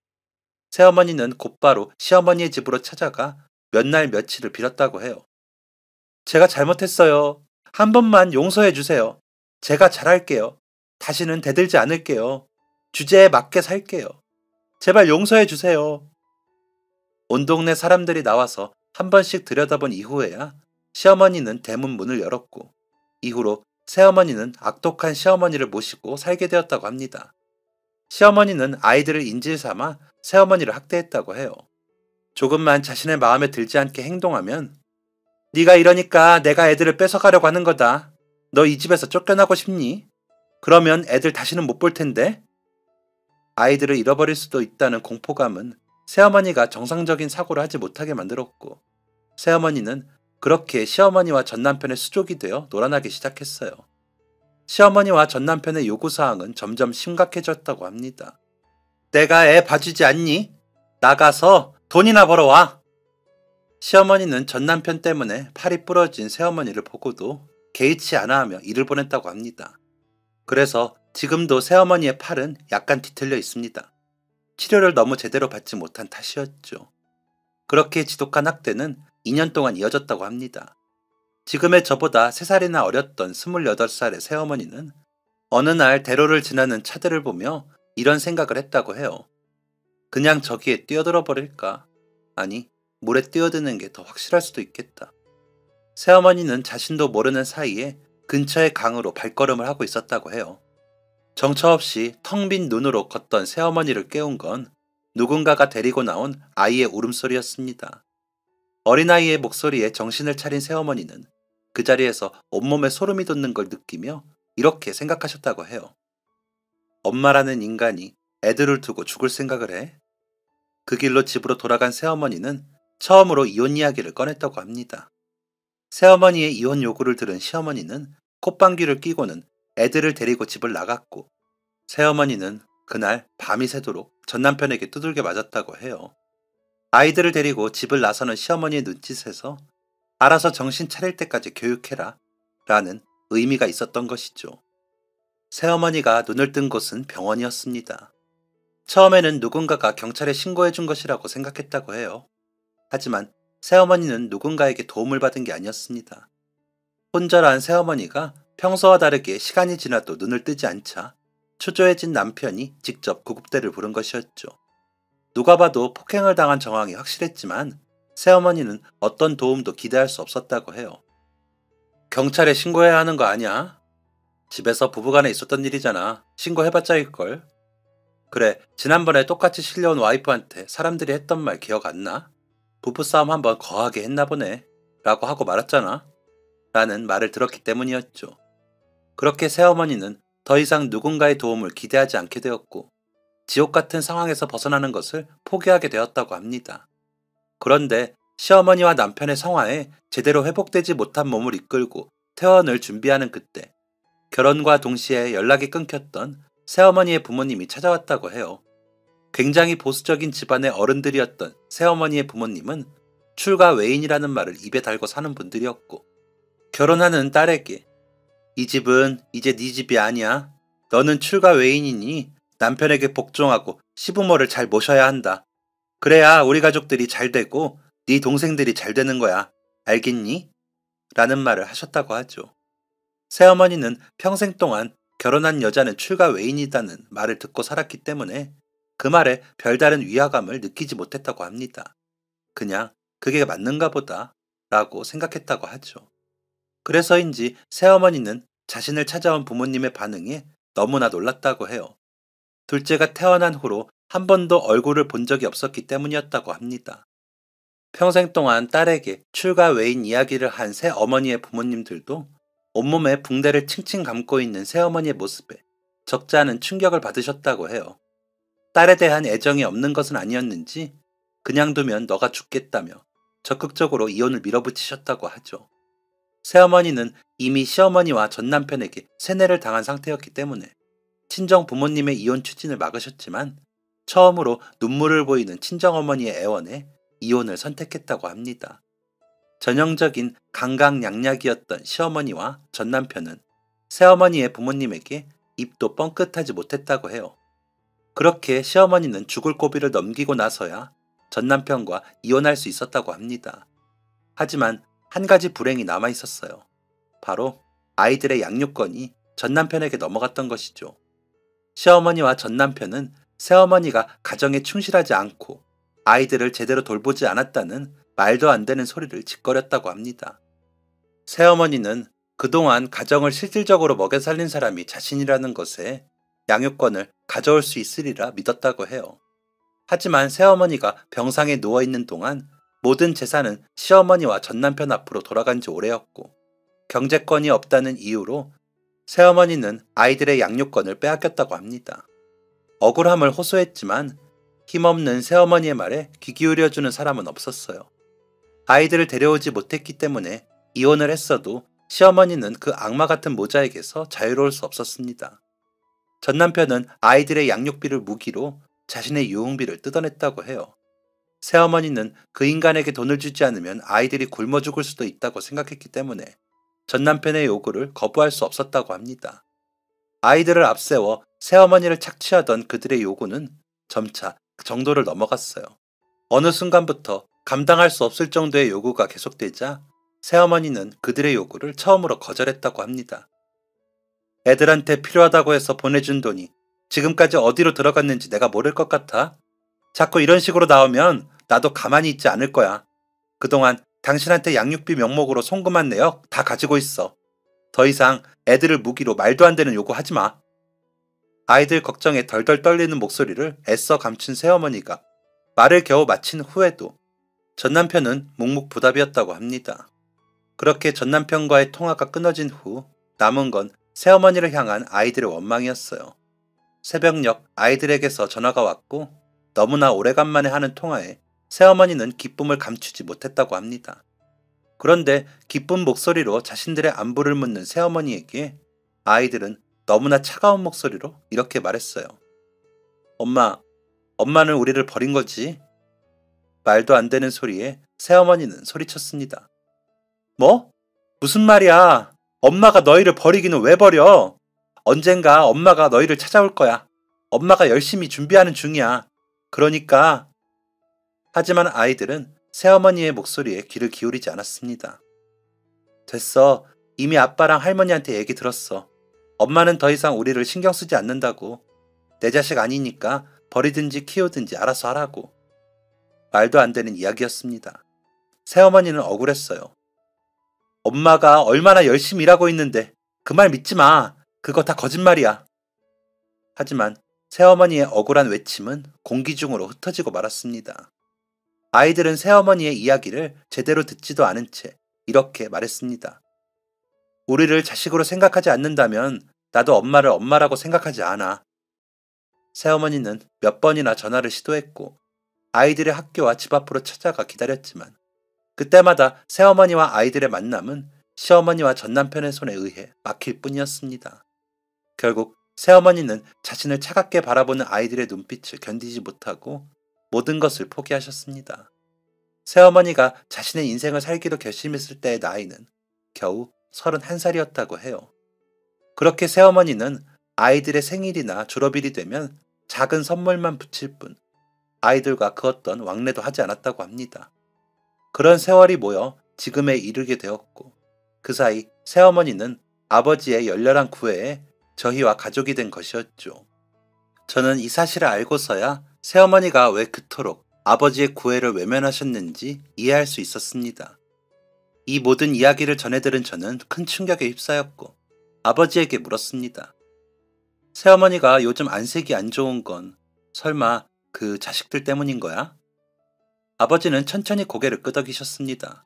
S1: 새어머니는 곧바로 시어머니의 집으로 찾아가 몇 날 며칠을 빌었다고 해요. 제가 잘못했어요. 한 번만 용서해 주세요. 제가 잘할게요. 다시는 대들지 않을게요. 주제에 맞게 살게요. 제발 용서해 주세요. 온 동네 사람들이 나와서 한 번씩 들여다본 이후에야 시어머니는 대문 문을 열었고, 이후로 새어머니는 악독한 시어머니를 모시고 살게 되었다고 합니다. 시어머니는 아이들을 인질 삼아 새어머니를 학대했다고 해요. 조금만 자신의 마음에 들지 않게 행동하면 네가 이러니까 내가 애들을 뺏어가려고 하는 거다. 너 이 집에서 쫓겨나고 싶니? 그러면 애들 다시는 못 볼 텐데? 아이들을 잃어버릴 수도 있다는 공포감은 새어머니가 정상적인 사고를 하지 못하게 만들었고, 새어머니는 그렇게 시어머니와 전남편의 수족이 되어 놀아나기 시작했어요. 시어머니와 전남편의 요구사항은 점점 심각해졌다고 합니다. 내가 애 봐주지 않니? 나가서 돈이나 벌어와. 시어머니는 전남편 때문에 팔이 부러진 새어머니를 보고도 개의치 않아 하며 일을 보냈다고 합니다. 그래서 지금도 새어머니의 팔은 약간 뒤틀려 있습니다. 치료를 너무 제대로 받지 못한 탓이었죠. 그렇게 지독한 학대는 2년 동안 이어졌다고 합니다. 지금의 저보다 3살이나 어렸던 28살의 새어머니는 어느 날 대로를 지나는 차들을 보며 이런 생각을 했다고 해요. 그냥 저기에 뛰어들어 버릴까? 아니, 물에 뛰어드는 게 더 확실할 수도 있겠다. 새어머니는 자신도 모르는 사이에 근처의 강으로 발걸음을 하고 있었다고 해요. 정처 없이 텅 빈 눈으로 걷던 새어머니를 깨운 건 누군가가 데리고 나온 아이의 울음소리였습니다. 어린아이의 목소리에 정신을 차린 새어머니는 그 자리에서 온몸에 소름이 돋는 걸 느끼며 이렇게 생각하셨다고 해요. 엄마라는 인간이 애들을 두고 죽을 생각을 해? 그 길로 집으로 돌아간 새어머니는 처음으로 이혼 이야기를 꺼냈다고 합니다. 새어머니의 이혼 요구를 들은 시어머니는 콧방귀를 뀌고는 애들을 데리고 집을 나갔고, 새어머니는 그날 밤이 새도록 전남편에게 두들겨 맞았다고 해요. 아이들을 데리고 집을 나서는 시어머니의 눈짓에서 알아서 정신 차릴 때까지 교육해라 라는 의미가 있었던 것이죠. 새어머니가 눈을 뜬 곳은 병원이었습니다. 처음에는 누군가가 경찰에 신고해 준 것이라고 생각했다고 해요. 하지만 새어머니는 누군가에게 도움을 받은 게 아니었습니다. 혼절한 새어머니가 평소와 다르게 시간이 지나도 눈을 뜨지 않자 초조해진 남편이 직접 구급대를 부른 것이었죠. 누가 봐도 폭행을 당한 정황이 확실했지만 새어머니는 어떤 도움도 기대할 수 없었다고 해요. 경찰에 신고해야 하는 거 아니야? 집에서 부부간에 있었던 일이잖아. 신고해봤자 일걸. 그래, 지난번에 똑같이 실려온 와이프한테 사람들이 했던 말 기억 안 나? 부부싸움 한번 거하게 했나 보네 라고 하고 말았잖아 라는 말을 들었기 때문이었죠. 그렇게 새어머니는 더 이상 누군가의 도움을 기대하지 않게 되었고, 지옥 같은 상황에서 벗어나는 것을 포기하게 되었다고 합니다. 그런데 시어머니와 남편의 성화에 제대로 회복되지 못한 몸을 이끌고 퇴원을 준비하는 그때, 결혼과 동시에 연락이 끊겼던 새어머니의 부모님이 찾아왔다고 해요. 굉장히 보수적인 집안의 어른들이었던 새어머니의 부모님은 출가 외인이라는 말을 입에 달고 사는 분들이었고, 결혼하는 딸에게 이 집은 이제 네 집이 아니야. 너는 출가 외인이니 남편에게 복종하고 시부모를 잘 모셔야 한다. 그래야 우리 가족들이 잘 되고 네 동생들이 잘 되는 거야. 알겠니? 라는 말을 하셨다고 하죠. 새어머니는 평생 동안 결혼한 여자는 출가 외인이라는 말을 듣고 살았기 때문에 그 말에 별다른 위화감을 느끼지 못했다고 합니다. 그냥 그게 맞는가 보다 라고 생각했다고 하죠. 그래서인지 새어머니는 자신을 찾아온 부모님의 반응에 너무나 놀랐다고 해요. 둘째가 태어난 후로 한 번도 얼굴을 본 적이 없었기 때문이었다고 합니다. 평생 동안 딸에게 출가 외인 이야기를 한 새어머니의 부모님들도 온몸에 붕대를 칭칭 감고 있는 새어머니의 모습에 적지 않은 충격을 받으셨다고 해요. 딸에 대한 애정이 없는 것은 아니었는지 그냥 두면 너가 죽겠다며 적극적으로 이혼을 밀어붙이셨다고 하죠. 새어머니는 이미 시어머니와 전남편에게 세뇌를 당한 상태였기 때문에 친정 부모님의 이혼 추진을 막으셨지만 처음으로 눈물을 보이는 친정어머니의 애원에 이혼을 선택했다고 합니다. 전형적인 강강약약이었던 시어머니와 전남편은 새어머니의 부모님에게 입도 뻥끗하지 못했다고 해요. 그렇게 시어머니는 죽을 고비를 넘기고 나서야 전남편과 이혼할 수 있었다고 합니다. 하지만 한 가지 불행이 남아 있었어요. 바로 아이들의 양육권이 전남편에게 넘어갔던 것이죠. 시어머니와 전남편은 새어머니가 가정에 충실하지 않고 아이들을 제대로 돌보지 않았다는 말도 안 되는 소리를 짓거렸다고 합니다. 새어머니는 그동안 가정을 실질적으로 먹여 살린 사람이 자신이라는 것에 양육권을 가져올 수 있으리라 믿었다고 해요. 하지만 새어머니가 병상에 누워있는 동안 모든 재산은 시어머니와 전남편 앞으로 돌아간 지 오래였고 경제권이 없다는 이유로 새어머니는 아이들의 양육권을 빼앗겼다고 합니다. 억울함을 호소했지만 힘없는 새어머니의 말에 귀 기울여주는 사람은 없었어요. 아이들을 데려오지 못했기 때문에 이혼을 했어도 시어머니는 그 악마 같은 모자에게서 자유로울 수 없었습니다. 전남편은 아이들의 양육비를 무기로 자신의 유흥비를 뜯어냈다고 해요. 새어머니는 그 인간에게 돈을 주지 않으면 아이들이 굶어 죽을 수도 있다고 생각했기 때문에 전남편의 요구를 거부할 수 없었다고 합니다. 아이들을 앞세워 새어머니를 착취하던 그들의 요구는 점차 그 정도를 넘어갔어요. 어느 순간부터 감당할 수 없을 정도의 요구가 계속되자 새어머니는 그들의 요구를 처음으로 거절했다고 합니다. 애들한테 필요하다고 해서 보내준 돈이 지금까지 어디로 들어갔는지 내가 모를 것 같아? 자꾸 이런 식으로 나오면 나도 가만히 있지 않을 거야. 그동안 당신한테 양육비 명목으로 송금한 내역 다 가지고 있어. 더 이상 애들을 무기로 말도 안 되는 요구하지 마. 아이들 걱정에 덜덜 떨리는 목소리를 애써 감춘 새어머니가 말을 겨우 마친 후에도 전남편은 묵묵부답이었다고 합니다. 그렇게 전남편과의 통화가 끊어진 후 남은 건 새어머니를 향한 아이들의 원망이었어요. 새벽녘 아이들에게서 전화가 왔고 너무나 오래간만에 하는 통화에 새어머니는 기쁨을 감추지 못했다고 합니다. 그런데 기쁜 목소리로 자신들의 안부를 묻는 새어머니에게 아이들은 너무나 차가운 목소리로 이렇게 말했어요. 엄마는 우리를 버린 거지? 말도 안 되는 소리에 새어머니는 소리쳤습니다. 뭐? 무슨 말이야? 엄마가 너희를 버리기는 왜 버려? 언젠가 엄마가 너희를 찾아올 거야. 엄마가 열심히 준비하는 중이야. 그러니까. 하지만 아이들은 새어머니의 목소리에 귀를 기울이지 않았습니다. 됐어. 이미 아빠랑 할머니한테 얘기 들었어. 엄마는 더 이상 우리를 신경 쓰지 않는다고. 내 자식 아니니까 버리든지 키우든지 알아서 하라고. 말도 안 되는 이야기였습니다. 새어머니는 억울했어요. 엄마가 얼마나 열심히 일하고 있는데 그 말 믿지 마. 그거 다 거짓말이야. 하지만 새어머니의 억울한 외침은 공기 중으로 흩어지고 말았습니다. 아이들은 새어머니의 이야기를 제대로 듣지도 않은 채 이렇게 말했습니다. 우리를 자식으로 생각하지 않는다면 나도 엄마를 엄마라고 생각하지 않아. 새어머니는 몇 번이나 전화를 시도했고 아이들의 학교와 집 앞으로 찾아가 기다렸지만 그때마다 새어머니와 아이들의 만남은 시어머니와 전남편의 손에 의해 막힐 뿐이었습니다. 결국 새어머니는 자신을 차갑게 바라보는 아이들의 눈빛을 견디지 못하고 모든 것을 포기하셨습니다. 새어머니가 자신의 인생을 살기로 결심했을 때의 나이는 겨우 31살이었다고 해요. 그렇게 새어머니는 아이들의 생일이나 졸업일이 되면 작은 선물만 붙일 뿐 아이들과 그 어떤 왕래도 하지 않았다고 합니다. 그런 세월이 모여 지금에 이르게 되었고 그 사이 새어머니는 아버지의 열렬한 구애에 저희와 가족이 된 것이었죠. 저는 이 사실을 알고서야 새어머니가 왜 그토록 아버지의 구애를 외면하셨는지 이해할 수 있었습니다. 이 모든 이야기를 전해들은 저는 큰 충격에 휩싸였고 아버지에게 물었습니다. 새어머니가 요즘 안색이 안 좋은 건 설마 그 자식들 때문인 거야? 아버지는 천천히 고개를 끄덕이셨습니다.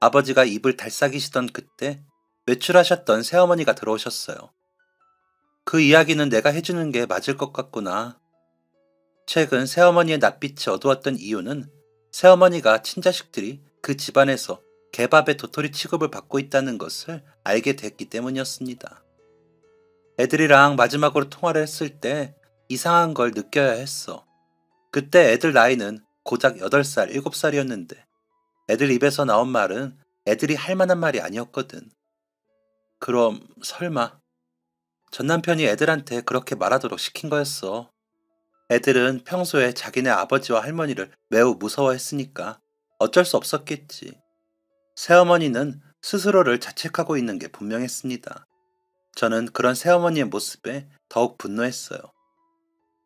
S1: 아버지가 입을 달싹이시던 그때 외출하셨던 새어머니가 들어오셨어요. 그 이야기는 내가 해주는 게 맞을 것 같구나. 최근 새어머니의 낯빛이 어두웠던 이유는 새어머니가 친자식들이 그 집안에서 개밥의 도토리 취급을 받고 있다는 것을 알게 됐기 때문이었습니다. 애들이랑 마지막으로 통화를 했을 때 이상한 걸 느껴야 했어. 그때 애들 나이는 고작 8살, 7살이었는데 애들 입에서 나온 말은 애들이 할 만한 말이 아니었거든. 그럼 설마 전 남편이 애들한테 그렇게 말하도록 시킨 거였어. 애들은 평소에 자기네 아버지와 할머니를 매우 무서워했으니까 어쩔 수 없었겠지. 새어머니는 스스로를 자책하고 있는 게 분명했습니다. 저는 그런 새어머니의 모습에 더욱 분노했어요.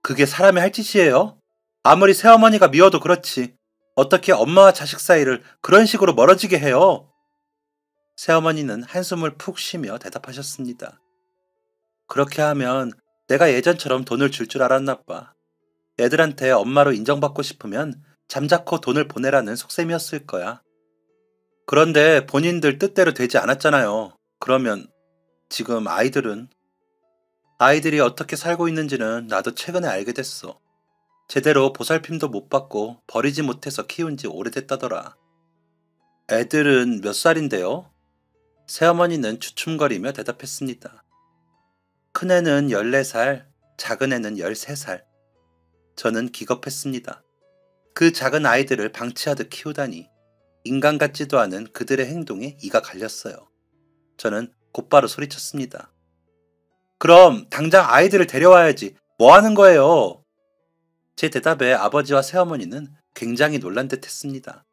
S1: 그게 사람이 할 짓이에요? 아무리 새어머니가 미워도 그렇지. 어떻게 엄마와 자식 사이를 그런 식으로 멀어지게 해요? 새어머니는 한숨을 푹 쉬며 대답하셨습니다. 그렇게 하면 내가 예전처럼 돈을 줄 알았나 봐. 애들한테 엄마로 인정받고 싶으면 잠자코 돈을 보내라는 속셈이었을 거야. 그런데 본인들 뜻대로 되지 않았잖아요. 그러면 지금 아이들이 어떻게 살고 있는지는 나도 최근에 알게 됐어. 제대로 보살핌도 못 받고 버리지 못해서 키운 지 오래됐다더라. 애들은 몇 살인데요? 새어머니는 주춤거리며 대답했습니다. 큰애는 14살, 작은애는 13살. 저는 기겁했습니다. 그 작은 아이들을 방치하듯 키우다니. 인간 같지도 않은 그들의 행동에 이가 갈렸어요. 저는 곧바로 소리쳤습니다. 그럼 당장 아이들을 데려와야지. 뭐 하는 거예요? 제 대답에 아버지와 새어머니는 굉장히 놀란 듯 했습니다.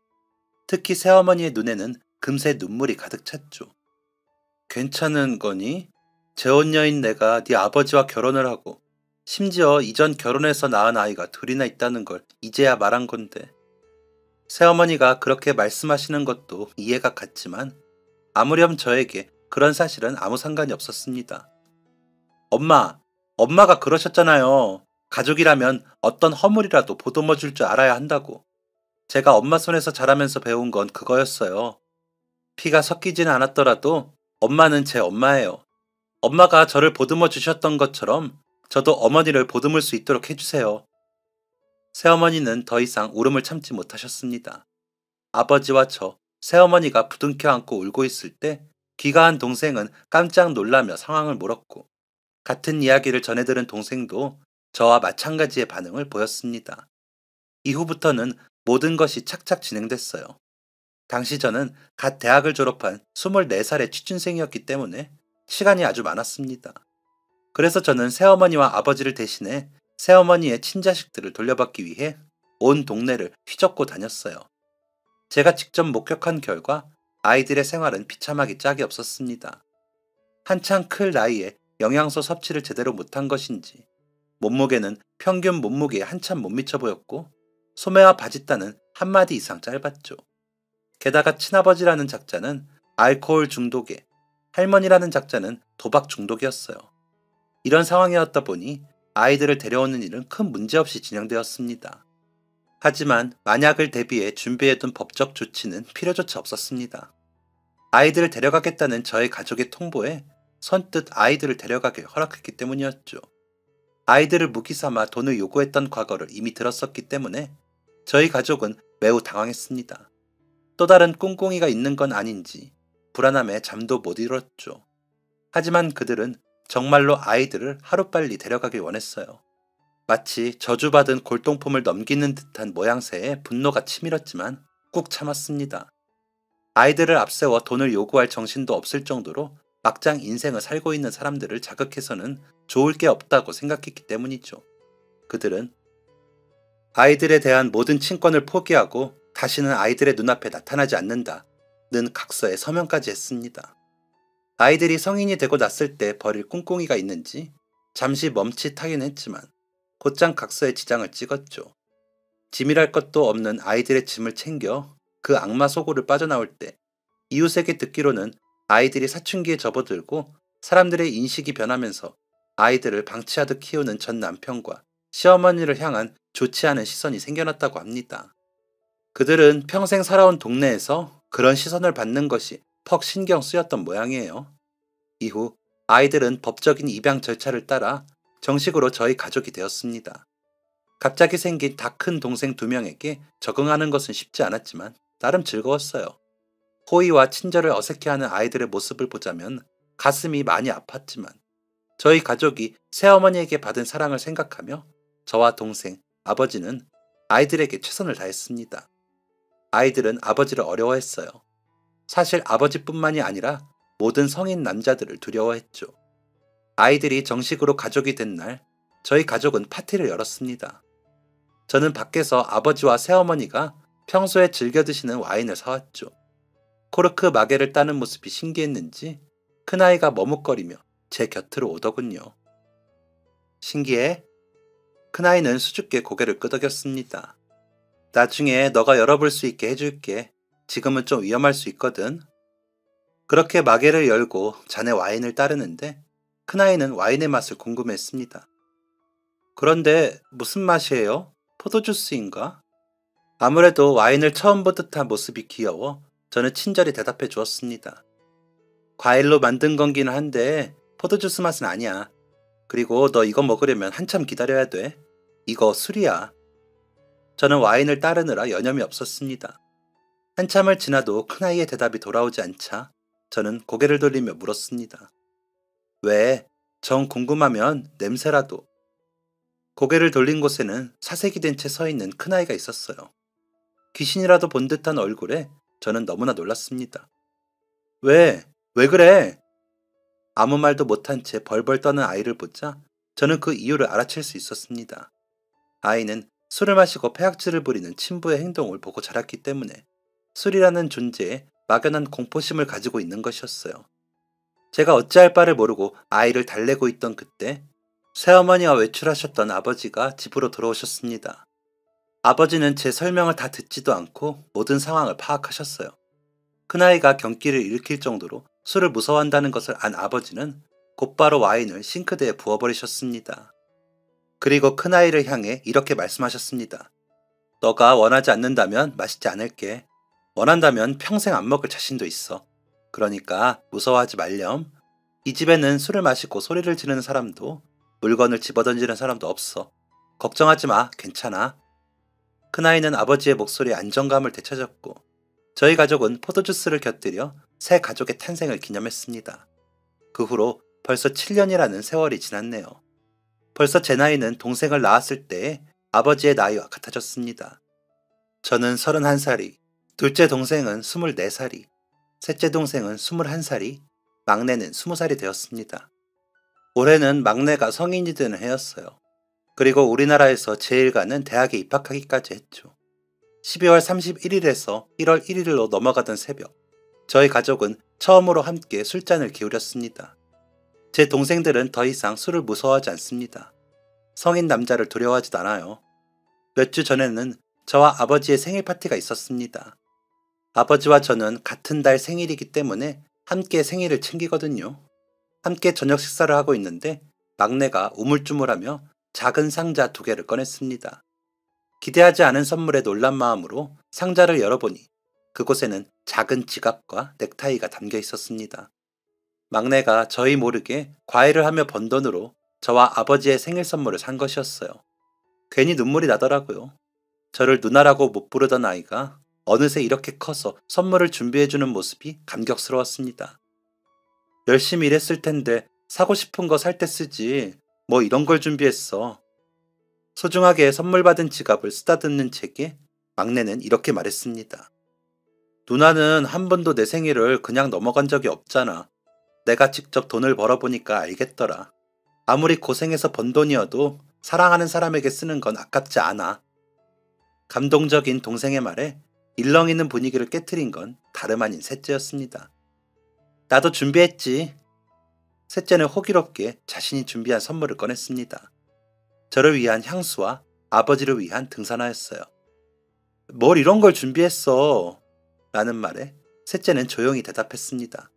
S1: 특히 새어머니의 눈에는 금세 눈물이 가득 찼죠. 괜찮은 거니? 재혼녀인 내가 네 아버지와 결혼을 하고 심지어 이전 결혼해서 낳은 아이가 둘이나 있다는 걸 이제야 말한 건데. 새어머니가 그렇게 말씀하시는 것도 이해가 갔지만 아무렴 저에게 그런 사실은 아무 상관이 없었습니다. 엄마가 그러셨잖아요. 가족이라면 어떤 허물이라도 보듬어 줄 줄 알아야 한다고. 제가 엄마 손에서 자라면서 배운 건 그거였어요. 피가 섞이지는 않았더라도 엄마는 제 엄마예요. 엄마가 저를 보듬어 주셨던 것처럼 저도 어머니를 보듬을 수 있도록 해주세요. 새어머니는 더 이상 울음을 참지 못하셨습니다. 아버지와 저, 새어머니가 부둥켜 안고 울고 있을 때 귀가한 동생은 깜짝 놀라며 상황을 물었고 같은 이야기를 전해들은 동생도 저와 마찬가지의 반응을 보였습니다. 이후부터는 모든 것이 착착 진행됐어요. 당시 저는 갓 대학을 졸업한 24살의 취준생이었기 때문에 시간이 아주 많았습니다. 그래서 저는 새어머니와 아버지를 대신해 새어머니의 친자식들을 돌려받기 위해 온 동네를 휘젓고 다녔어요. 제가 직접 목격한 결과 아이들의 생활은 비참하기 짝이 없었습니다. 한창 클 나이에 영양소 섭취를 제대로 못한 것인지 몸무게는 평균 몸무게에 한참 못 미쳐 보였고 소매와 바짓단은 한마디 이상 짧았죠. 게다가 친아버지라는 작자는 알코올 중독에 할머니라는 작자는 도박 중독이었어요. 이런 상황이었다 보니 아이들을 데려오는 일은 큰 문제 없이 진행되었습니다. 하지만 만약을 대비해 준비해둔 법적 조치는 필요조차 없었습니다. 아이들을 데려가겠다는 저의 가족의 통보에 선뜻 아이들을 데려가길 허락했기 때문이었죠. 아이들을 무기 삼아 돈을 요구했던 과거를 이미 들었었기 때문에 저희 가족은 매우 당황했습니다. 또 다른 꿍꿍이가 있는 건 아닌지 불안함에 잠도 못 이뤘죠. 하지만 그들은 정말로 아이들을 하루빨리 데려가길 원했어요. 마치 저주받은 골동품을 넘기는 듯한 모양새에 분노가 치밀었지만 꾹 참았습니다. 아이들을 앞세워 돈을 요구할 정신도 없을 정도로 막장 인생을 살고 있는 사람들을 자극해서는 좋을 게 없다고 생각했기 때문이죠. 그들은 아이들에 대한 모든 친권을 포기하고 다시는 아이들의 눈앞에 나타나지 않는다는 각서에 서명까지 했습니다. 아이들이 성인이 되고 났을 때 버릴 꿍꿍이가 있는지 잠시 멈칫하긴 했지만 곧장 각서에 지장을 찍었죠. 짐이랄 것도 없는 아이들의 짐을 챙겨 그 악마 속으로 빠져나올 때 이웃에게 듣기로는 아이들이 사춘기에 접어들고 사람들의 인식이 변하면서 아이들을 방치하듯 키우는 전 남편과 시어머니를 향한 좋지 않은 시선이 생겨났다고 합니다. 그들은 평생 살아온 동네에서 그런 시선을 받는 것이 퍽 신경 쓰였던 모양이에요. 이후 아이들은 법적인 입양 절차를 따라 정식으로 저희 가족이 되었습니다. 갑자기 생긴 다 큰 동생 2명에게 적응하는 것은 쉽지 않았지만 나름 즐거웠어요. 호의와 친절을 어색해하는 아이들의 모습을 보자면 가슴이 많이 아팠지만 저희 가족이 새어머니에게 받은 사랑을 생각하며 저와 동생, 아버지는 아이들에게 최선을 다했습니다. 아이들은 아버지를 어려워했어요. 사실 아버지뿐만이 아니라 모든 성인 남자들을 두려워했죠. 아이들이 정식으로 가족이 된 날, 저희 가족은 파티를 열었습니다. 저는 밖에서 아버지와 새어머니가 평소에 즐겨 드시는 와인을 사왔죠. 코르크 마개를 따는 모습이 신기했는지 큰아이가 머뭇거리며 제 곁으로 오더군요. 신기해? 큰아이는 수줍게 고개를 끄덕였습니다. 나중에 너가 열어볼 수 있게 해줄게. 지금은 좀 위험할 수 있거든. 그렇게 마개를 열고 잔에 와인을 따르는데 큰아이는 와인의 맛을 궁금해했습니다. 그런데 무슨 맛이에요? 포도주스인가? 아무래도 와인을 처음 본 듯한 모습이 귀여워 저는 친절히 대답해 주었습니다. 과일로 만든 건기는 한데 포도주스 맛은 아니야. 그리고 너 이거 먹으려면 한참 기다려야 돼. 이거 술이야. 저는 와인을 따르느라 여념이 없었습니다. 한참을 지나도 큰아이의 대답이 돌아오지 않자 저는 고개를 돌리며 물었습니다. 왜? 정 궁금하면 냄새라도. 고개를 돌린 곳에는 사색이 된 채 서 있는 큰아이가 있었어요. 귀신이라도 본 듯한 얼굴에 저는 너무나 놀랐습니다. 왜? 왜 그래? 아무 말도 못한 채 벌벌 떠는 아이를 보자 저는 그 이유를 알아챌 수 있었습니다. 아이는 술을 마시고 폐악질을 부리는 친부의 행동을 보고 자랐기 때문에 술이라는 존재에 막연한 공포심을 가지고 있는 것이었어요. 제가 어찌할 바를 모르고 아이를 달래고 있던 그때 새어머니와 외출하셨던 아버지가 집으로 들어오셨습니다. 아버지는 제 설명을 다 듣지도 않고 모든 상황을 파악하셨어요. 큰아이가 경기를 일으킬 정도로 술을 무서워한다는 것을 안 아버지는 곧바로 와인을 싱크대에 부어버리셨습니다. 그리고 큰아이를 향해 이렇게 말씀하셨습니다. 너가 원하지 않는다면 마시지 않을게. 원한다면 평생 안 먹을 자신도 있어. 그러니까 무서워하지 말렴. 이 집에는 술을 마시고 소리를 지르는 사람도 물건을 집어던지는 사람도 없어. 걱정하지 마. 괜찮아. 큰아이는 아버지의 목소리에 안정감을 되찾았고 저희 가족은 포도주스를 곁들여 새 가족의 탄생을 기념했습니다. 그 후로 벌써 7년이라는 세월이 지났네요. 벌써 제 나이는 동생을 낳았을 때의 아버지의 나이와 같아졌습니다. 저는 31살이, 둘째 동생은 24살이, 셋째 동생은 21살이, 막내는 20살이 되었습니다. 올해는 막내가 성인이 되는 해였어요. 그리고 우리나라에서 제일 가는 대학에 입학하기까지 했죠. 12월 31일에서 1월 1일로 넘어가던 새벽, 저희 가족은 처음으로 함께 술잔을 기울였습니다. 제 동생들은 더 이상 술을 무서워하지 않습니다. 성인 남자를 두려워하지도 않아요. 몇 주 전에는 저와 아버지의 생일 파티가 있었습니다. 아버지와 저는 같은 달 생일이기 때문에 함께 생일을 챙기거든요. 함께 저녁 식사를 하고 있는데 막내가 우물쭈물하며 작은 상자 2개를 꺼냈습니다. 기대하지 않은 선물에 놀란 마음으로 상자를 열어보니 그곳에는 작은 지갑과 넥타이가 담겨 있었습니다. 막내가 저희 모르게 과외를 하며 번 돈으로 저와 아버지의 생일 선물을 산 것이었어요. 괜히 눈물이 나더라고요. 저를 누나라고 못 부르던 아이가 어느새 이렇게 커서 선물을 준비해주는 모습이 감격스러웠습니다. 열심히 일했을 텐데 사고 싶은 거 살 때 쓰지 뭐 이런 걸 준비했어. 소중하게 선물 받은 지갑을 쓰다듬는 제게 막내는 이렇게 말했습니다. 누나는 한 번도 내 생일을 그냥 넘어간 적이 없잖아. 내가 직접 돈을 벌어보니까 알겠더라. 아무리 고생해서 번 돈이어도 사랑하는 사람에게 쓰는 건 아깝지 않아. 감동적인 동생의 말에 일렁이는 분위기를 깨트린 건 다름 아닌 셋째였습니다. 나도 준비했지. 셋째는 호기롭게 자신이 준비한 선물을 꺼냈습니다. 저를 위한 향수와 아버지를 위한 등산화였어요. 뭘 이런 걸 준비했어? 라는 말에 셋째는 조용히 대답했습니다.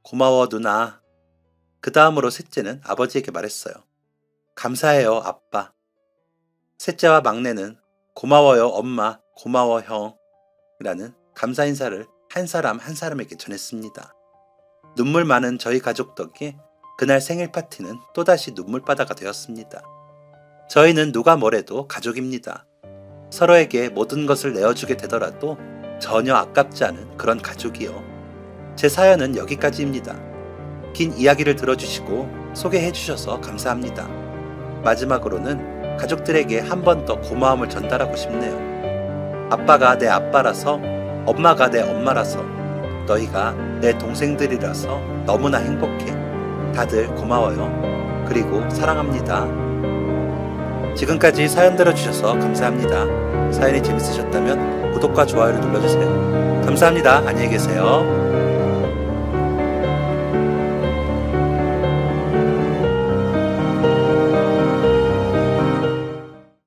S1: 고마워 누나. 그 다음으로 셋째는 아버지에게 말했어요. 감사해요 아빠. 셋째와 막내는 고마워요 엄마, 고마워 형 라는 감사 인사를 한 사람 한 사람에게 전했습니다. 눈물 많은 저희 가족 덕에 그날 생일 파티는 또다시 눈물바다가 되었습니다. 저희는 누가 뭐래도 가족입니다. 서로에게 모든 것을 내어주게 되더라도 전혀 아깝지 않은 그런 가족이요. 제 사연은 여기까지입니다. 긴 이야기를 들어주시고 소개해주셔서 감사합니다. 마지막으로는 가족들에게 한 번 더 고마움을 전달하고 싶네요. 아빠가 내 아빠라서, 엄마가 내 엄마라서, 너희가 내 동생들이라서 너무나 행복해. 다들 고마워요. 그리고 사랑합니다. 지금까지 사연 들어주셔서 감사합니다. 사연이 재밌으셨다면 구독과 좋아요를 눌러주세요. 감사합니다. 안녕히 계세요.